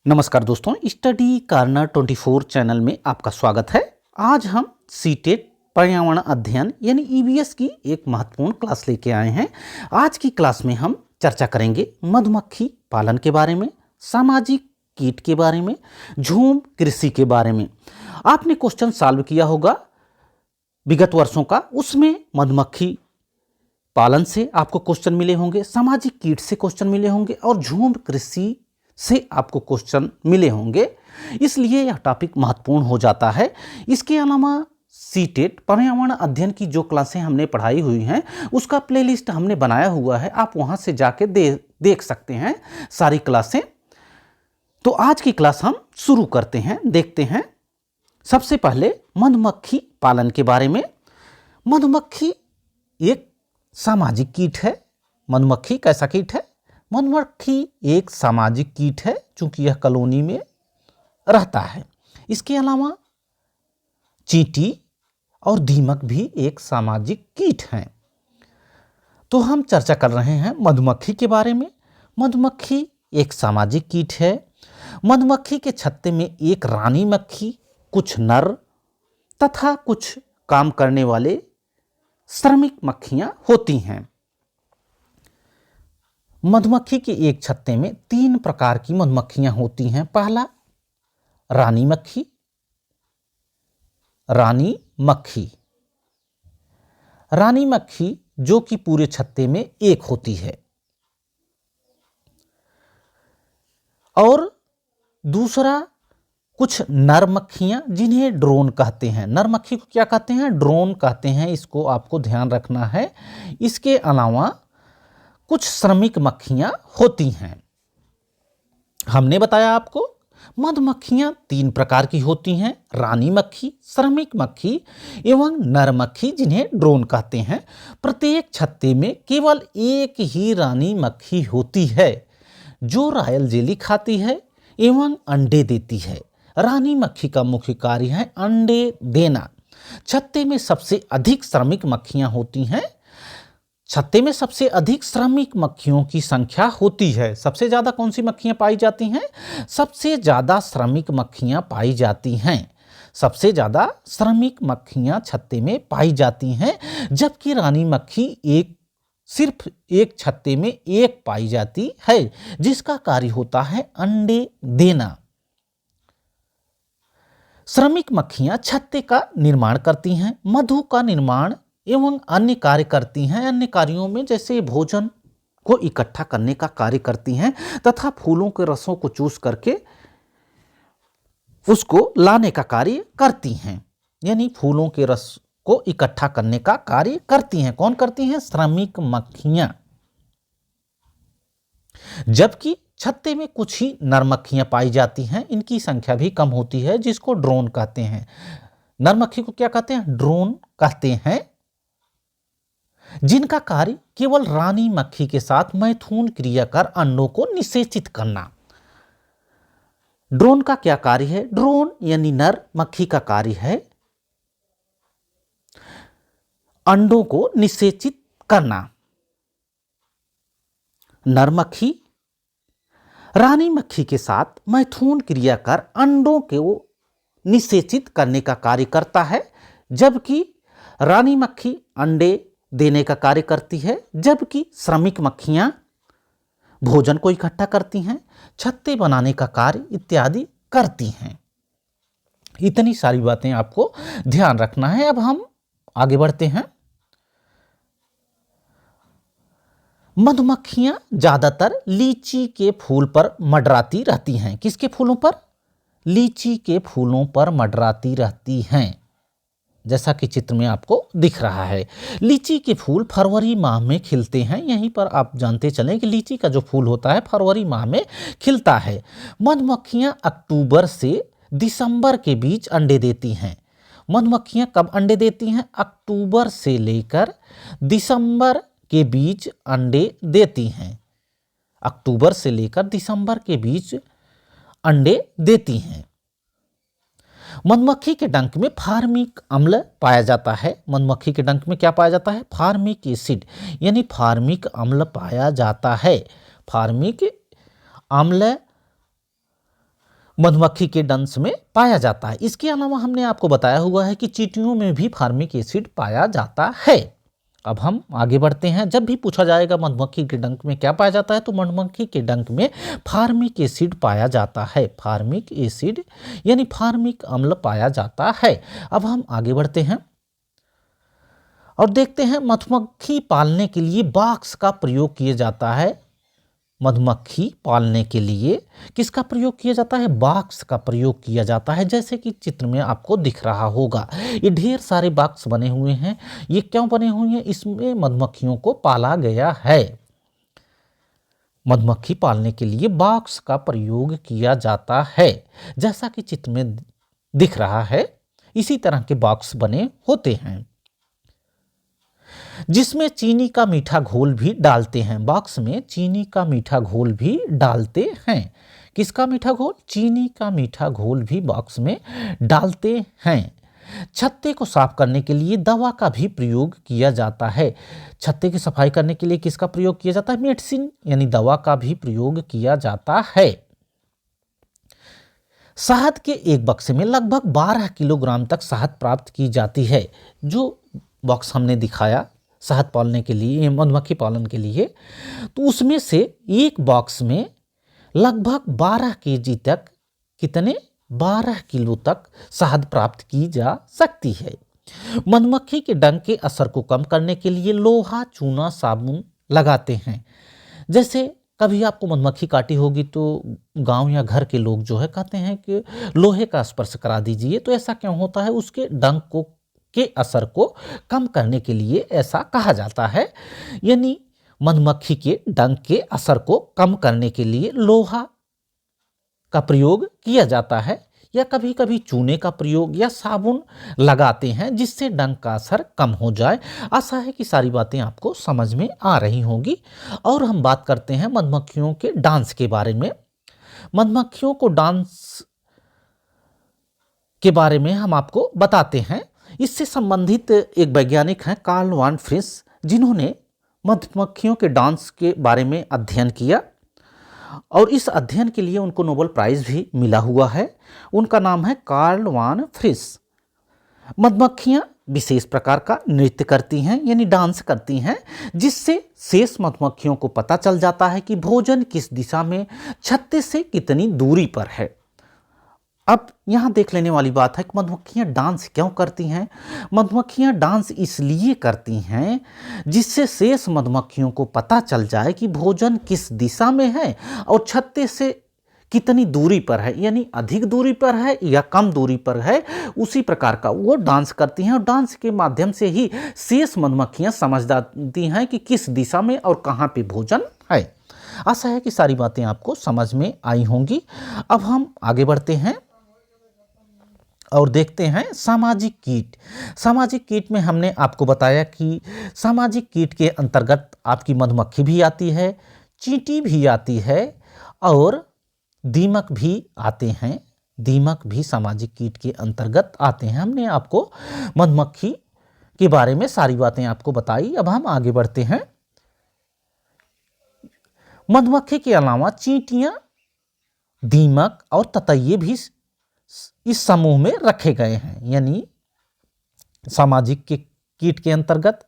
नमस्कार दोस्तों, study corner 24 channel में आपका स्वागत है। आज हम सीटेट पर्यावरण अध्ययन यानी ईवीएस की एक महत्वपूर्ण क्लास लेके आए हैं। आज की क्लास में हम चर्चा करेंगे मधुमक्खी पालन के बारे में, सामाजिक कीट के बारे में, झूम कृषि के बारे में। आपने क्वेश्चन सॉल्व किया होगा विगत वर्षों का, उसमें मधुमक्खी पालन से आपको क्वेश्चन मिले होंगे, सामाजिक कीट से क्वेश्चन मिले होंगे और झूम कृषि से आपको क्वेश्चन मिले होंगे। इसलिए यह टॉपिक महत्वपूर्ण हो जाता है। इसके अलावा सीटेट पर्यावरण अध्ययन की जो क्लासें हमने पढ़ाई हुई हैं उसका प्लेलिस्ट हमने बनाया हुआ है, आप वहां से जाके देख सकते हैं सारी क्लासें। तो आज की क्लास हम शुरू करते हैं, देखते हैं। सबसे पहले मधुमक्खी पालन के बारे में। मधुमक्खी एक सामाजिक कीट है। मधुमक्खी कैसा कीट है? मधुमक्खी एक सामाजिक कीट है, चूंकि यह कॉलोनी में रहता है। इसके अलावा चींटी और दीमक भी एक सामाजिक कीट हैं। तो हम चर्चा कर रहे हैं मधुमक्खी के बारे में। मधुमक्खी एक सामाजिक कीट है। मधुमक्खी के छत्ते में एक रानी मक्खी, कुछ नर तथा कुछ काम करने वाले श्रमिक मक्खियां होती हैं। मधुमक्खी के एक छत्ते में 3 प्रकार की मधुमक्खियां होती हैं। पहला रानी मक्खी। रानी मक्खी जो कि पूरे छत्ते में एक होती है। और दूसरा कुछ नर मक्खियां जिन्हें ड्रोन कहते हैं। नर मक्खी को क्या कहते हैं? ड्रोन कहते हैं। इसको आपको ध्यान रखना है। इसके अलावा कुछ श्रमिक मक्खियां होती हैं। हमने बताया आपको मधुमक्खियां 3 प्रकार की होती हैं, रानी मक्खी, श्रमिक मक्खी एवं नर मक्खी जिन्हें ड्रोन कहते हैं। प्रत्येक छत्ते में केवल एक ही रानी मक्खी होती है जो रॉयल जेली खाती है एवं अंडे देती है। रानी मक्खी का मुख्य कार्य है अंडे देना। छत्ते में सबसे अधिक श्रमिक मक्खियां होती हैं। छत्ते में सबसे अधिक श्रमिक मक्खियों की संख्या होती है। सबसे ज्यादा कौन सी मक्खियां पाई जाती हैं? सबसे ज्यादा श्रमिक मक्खियां पाई जाती हैं। सबसे ज्यादा श्रमिक मक्खियां छत्ते में पाई जाती हैं, जबकि रानी मक्खी सिर्फ एक छत्ते में एक पाई जाती है, जिसका कार्य होता है अंडे देना। श्रमिक मक्खियां छत्ते का निर्माण करती हैं, मधु का निर्माण एवं अन्य कार्य करती हैं। अन्य कार्यों में जैसे भोजन को इकट्ठा करने का कार्य करती हैं तथा फूलों के रसों को चूस करके उसको लाने का कार्य करती हैं। यानी फूलों के रस को इकट्ठा करने का कार्य करती हैं। कौन करती हैं? श्रमिक मक्खियां। जबकि छत्ते में कुछ ही नर मक्खियां पाई जाती हैं। इनकी संख्या भी कम होती है, जिसको ड्रोन कहते हैं। नर मक्खी को क्या कहते हैं? ड्रोन कहते हैं, जिनका कार्य केवल रानी मक्खी के साथ मैथुन क्रिया कर अंडों को निषेचित करना। ड्रोन का क्या कार्य है? ड्रोन यानी नर मक्खी का कार्य है अंडों को निषेचित करना। नर मक्खी रानी मक्खी के साथ मैथुन क्रिया कर अंडों को निषेचित करने का कार्य करता है, जबकि रानी मक्खी अंडे देने का कार्य करती है, जबकि श्रमिक मक्खियां भोजन को इकट्ठा करती हैं, छत्ते बनाने का कार्य इत्यादि करती हैं। इतनी सारी बातें आपको ध्यान रखना है। अब हम आगे बढ़ते हैं। मधुमक्खियां ज्यादातर लीची के फूल पर मंडराती रहती हैं। किसके फूलों पर? लीची के फूलों पर मंडराती रहती हैं, जैसा कि चित्र में आपको दिख रहा है। लीची के फूल फरवरी माह में खिलते हैं। यहीं पर आप जानते चलें कि लीची का जो फूल होता है फरवरी माह में खिलता है। मधुमक्खियां अक्टूबर से दिसंबर के बीच अंडे देती हैं। मधुमक्खियां कब अंडे देती हैं? अक्टूबर से लेकर दिसंबर के बीच अंडे देती हैं। अक्टूबर से लेकर दिसंबर के बीच अंडे देती हैं। मधुमक्खी के डंक में फार्मिक अम्ल पाया जाता है। मधुमक्खी के डंक में क्या पाया जाता है? फार्मिक एसिड यानी फार्मिक अम्ल पाया जाता है। फार्मिक अम्ल मधुमक्खी के डंस में पाया जाता है। इसके अलावा हमने आपको बताया हुआ है कि चींटियों में भी फार्मिक एसिड पाया जाता है। अब हम आगे बढ़ते हैं। जब भी पूछा जाएगा मधुमक्खी के डंक में क्या पाया जाता है, तो मधुमक्खी के डंक में फार्मिक एसिड पाया जाता है। फार्मिक एसिड यानी फार्मिक अम्ल पाया जाता है। अब हम आगे बढ़ते हैं और देखते हैं मधुमक्खी पालने के लिए बॉक्स का प्रयोग किया जाता है। मधुमक्खी पालने के लिए किसका प्रयोग किया जाता है? बॉक्स का प्रयोग किया जाता है। जैसे कि चित्र में आपको दिख रहा होगा, ये ढेर सारे बॉक्स बने हुए हैं। ये क्यों बने हुए हैं? इसमें मधुमक्खियों को पाला गया है। मधुमक्खी पालने के लिए बॉक्स का प्रयोग किया जाता है। जैसा कि चित्र में दिख रहा है, इसी तरह के बॉक्स बने होते हैं जिसमें चीनी का मीठा घोल भी डालते हैं। बॉक्स में चीनी का मीठा घोल भी डालते हैं। किसका मीठा घोल? चीनी का मीठा घोल भी बॉक्स में डालते हैं। छत्ते को साफ करने के लिए दवा का भी प्रयोग किया जाता है। छत्ते की सफाई करने के लिए किसका प्रयोग किया जाता है? मेडिसिन यानी दवा का भी प्रयोग किया जाता है। शहद के एक बक्से में लगभग 12 किलोग्राम तक शहद प्राप्त की जाती है। जो बॉक्स हमने दिखाया शहद पालने के लिए, मधुमक्खी पालन के लिए, तो उसमें से एक बॉक्स में लगभग 12 केजी तक, कितने? 12 किलो तक शहद प्राप्त की जा सकती है। मधुमक्खी के डंक के असर को कम करने के लिए लोहा चूना साबुन लगाते हैं। जैसे कभी आपको मधुमक्खी काटी होगी तो गांव या घर के लोग जो है कहते हैं कि लोहे का स्पर्श करा दीजिए। तो ऐसा क्यों होता है? उसके डंक को के असर को कम करने के लिए ऐसा कहा जाता है। यानी मधुमक्खी के डंक के असर को कम करने के लिए लोहा का प्रयोग किया जाता है, या कभी कभी चूने का प्रयोग या साबुन लगाते हैं जिससे डंक का असर कम हो जाए। आशा है कि सारी बातें आपको समझ में आ रही होंगी। और हम बात करते हैं मधुमक्खियों के डांस के बारे में। मधुमक्खियों को डांस के बारे में हम आपको बताते हैं। इससे संबंधित एक वैज्ञानिक हैं कार्ल वान फ्रिस, जिन्होंने मधुमक्खियों के डांस के बारे में अध्ययन किया और इस अध्ययन के लिए उनको नोबेल प्राइज भी मिला हुआ है। उनका नाम है कार्ल वान फ्रिस। मधुमक्खियां विशेष प्रकार का नृत्य करती हैं यानी डांस करती हैं, जिससे शेष मधुमक्खियों को पता चल जाता है कि भोजन किस दिशा में छत्ते से कितनी दूरी पर है। अब यहाँ देख लेने वाली बात है कि मधुमक्खियाँ डांस क्यों करती हैं। मधुमक्खियाँ डांस इसलिए करती हैं जिससे शेष मधुमक्खियों को पता चल जाए कि भोजन किस दिशा में है और छत्ते से कितनी दूरी पर है, यानी अधिक दूरी पर है या कम दूरी पर है। उसी प्रकार का वो डांस करती हैं और डांस के माध्यम से ही शेष मधुमक्खियाँ समझ जाती हैं कि किस दिशा में और कहाँ पे भोजन है। आशा है कि सारी बातें आपको समझ में आई होंगी। अब हम आगे बढ़ते हैं और देखते हैं सामाजिक कीट। सामाजिक कीट में हमने आपको बताया कि सामाजिक कीट के अंतर्गत आपकी मधुमक्खी भी आती है, चींटी भी आती है और दीमक भी आते हैं। दीमक भी सामाजिक कीट के अंतर्गत आते हैं। हमने आपको मधुमक्खी के बारे में सारी बातें आपको बताई। अब हम आगे बढ़ते हैं। मधुमक्खी के अलावा चींटियां, दीमक और ततैये भी इस समूह में रखे गए हैं, यानी सामाजिक के कीट के अंतर्गत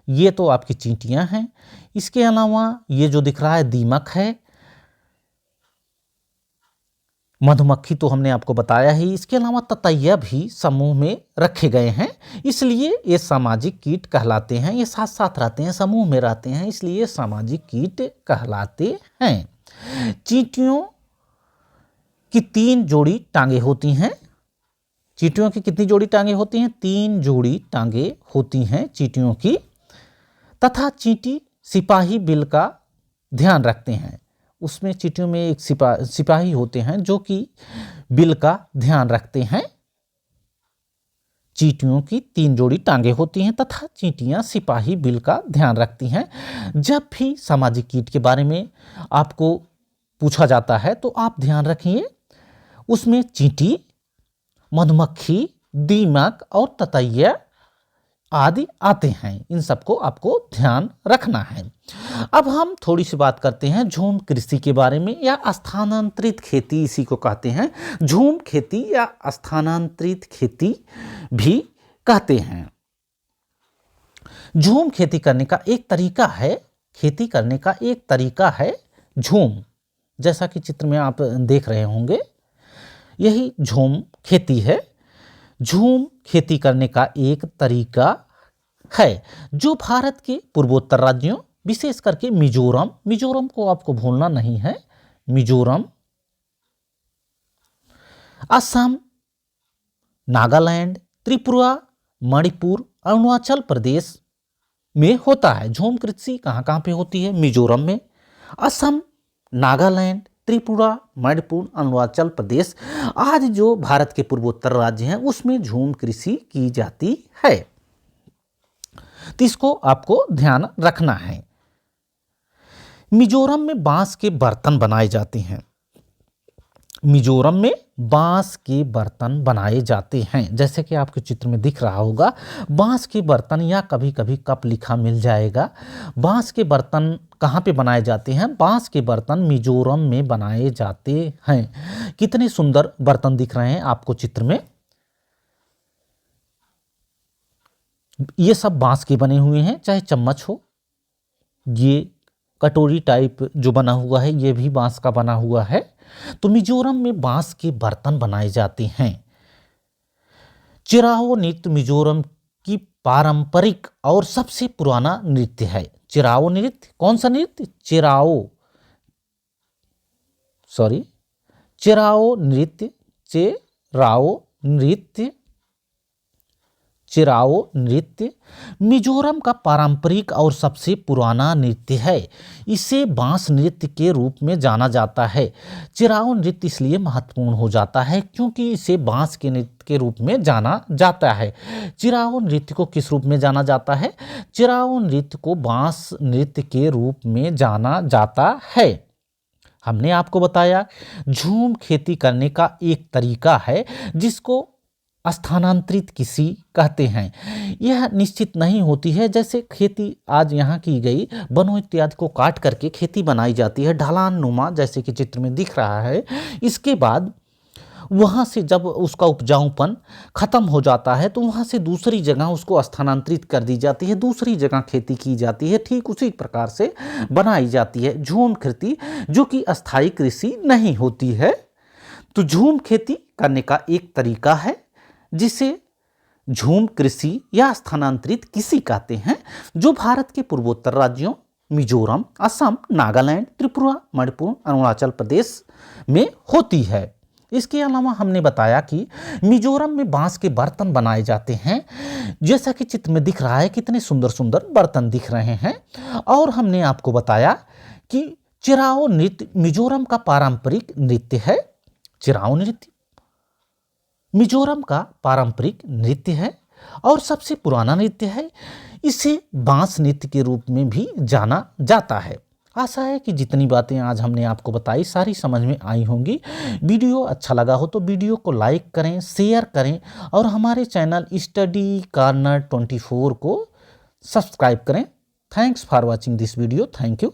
ये तो आपकी चींटियां हैं। इसके अलावा ये जो दिख रहा है दीमक है। मधुमक्खी तो हमने आपको बताया ही। इसके अलावा ततैया भी समूह में रखे गए हैं, इसलिए ये सामाजिक कीट कहलाते हैं। ये साथ साथ रहते हैं, समूह में रहते हैं, इसलिए सामाजिक कीट कहलाते हैं। चींटियों की 3 जोड़ी टांगे होती हैं। चींटियों की कितनी जोड़ी टांगे होती हैं? 3 जोड़ी टांगे होती हैं चींटियों की। तथा चींटी सिपाही बिल का ध्यान रखते हैं। उसमें चींटियों में एक सिपाही होते हैं जो कि बिल का ध्यान रखते हैं। चींटियों की 3 जोड़ी टांगे होती हैं तथा चींटियां सिपाही बिल का ध्यान रखती हैं। जब भी सामाजिक कीट के बारे में आपको पूछा जाता है तो आप ध्यान रखिए, उसमें चींटी, मधुमक्खी, दीमक और ततैया आदि आते हैं। इन सबको आपको ध्यान रखना है। अब हम थोड़ी सी बात करते हैं झूम कृषि के बारे में, या स्थानांतरित खेती इसी को कहते हैं। झूम खेती या स्थानांतरित खेती भी कहते हैं। झूम खेती करने का एक तरीका है झूम। जैसा कि चित्र में आप देख रहे होंगे, यही झूम खेती है। झूम खेती करने का एक तरीका है जो भारत के पूर्वोत्तर राज्यों, विशेष करके मिजोरम को आपको भूलना नहीं है, मिजोरम, असम, नागालैंड, त्रिपुरा, मणिपुर, अरुणाचल प्रदेश में होता है। झूम कृषि कहाँ कहाँ पे होती है? मिजोरम में, असम, नागालैंड, त्रिपुरा, मणिपुर, अरुणाचल प्रदेश आज जो भारत के पूर्वोत्तर राज्य हैं उसमें झूम कृषि की जाती है। तो इसको आपको ध्यान रखना है। मिजोरम में बांस के बर्तन बनाए जाते हैं। मिजोरम में बांस के बर्तन बनाए जाते हैं, जैसे कि आपके चित्र में दिख रहा होगा, बांस के बर्तन, या कभी कभी कप लिखा मिल जाएगा। बांस के बर्तन कहाँ पे बनाए जाते हैं? बांस के बर्तन मिजोरम में बनाए जाते हैं। कितने सुंदर बर्तन दिख रहे हैं आपको चित्र में। ये सब बांस के बने हुए हैं, चाहे चम्मच हो, ये कटोरी टाइप जो बना हुआ है ये भी बांस का बना हुआ है। तो मिजोरम में बांस के बर्तन बनाए जाते हैं। चिराओ नृत्य मिजोरम की पारंपरिक और सबसे पुराना नृत्य है। चिराओ नृत्य, कौन सा नृत्य? चिराओ नृत्य मिजोरम का पारंपरिक और सबसे पुराना नृत्य है। इसे बांस नृत्य के रूप में जाना जाता है। चिराओ नृत्य इसलिए महत्वपूर्ण हो जाता है क्योंकि इसे बांस के नृत्य के रूप में जाना जाता है। चिराओ नृत्य को किस रूप में जाना जाता है? चिराओ नृत्य को बांस नृत्य के रूप में जाना जाता है। हमने आपको बताया झूम खेती करने का एक तरीका है जिसको स्थानांतरित कृषि कहते हैं। यह निश्चित नहीं होती है, जैसे खेती आज यहाँ की गई, वनों इत्यादि को काट करके खेती बनाई जाती है ढलान नुमा, जैसे कि चित्र में दिख रहा है। इसके बाद वहाँ से जब उसका उपजाऊपन खत्म हो जाता है तो वहाँ से दूसरी जगह उसको स्थानांतरित कर दी जाती है, दूसरी जगह खेती की जाती है। ठीक उसी प्रकार से बनाई जाती है झूम खेती, जो कि अस्थायी कृषि नहीं होती है। तो झूम खेती करने का एक तरीका है जिसे झूम कृषि या स्थानांतरित कृषि कहते हैं, जो भारत के पूर्वोत्तर राज्यों मिजोरम, असम, नागालैंड, त्रिपुरा, मणिपुर, अरुणाचल प्रदेश में होती है। इसके अलावा हमने बताया कि मिजोरम में बांस के बर्तन बनाए जाते हैं, जैसा कि चित्र में दिख रहा है, कितने सुंदर सुंदर बर्तन दिख रहे हैं। और हमने आपको बताया कि चिराओ नृत्य मिजोरम का पारंपरिक नृत्य है। चिराओ नृत्य मिजोरम का पारंपरिक नृत्य है और सबसे पुराना नृत्य है। इसे बांस नृत्य के रूप में भी जाना जाता है। आशा है कि जितनी बातें आज हमने आपको बताई सारी समझ में आई होंगी। वीडियो अच्छा लगा हो तो वीडियो को लाइक करें, शेयर करें और हमारे चैनल स्टडी कॉर्नर 24 को सब्सक्राइब करें। Thanks for watching this video. Thank you.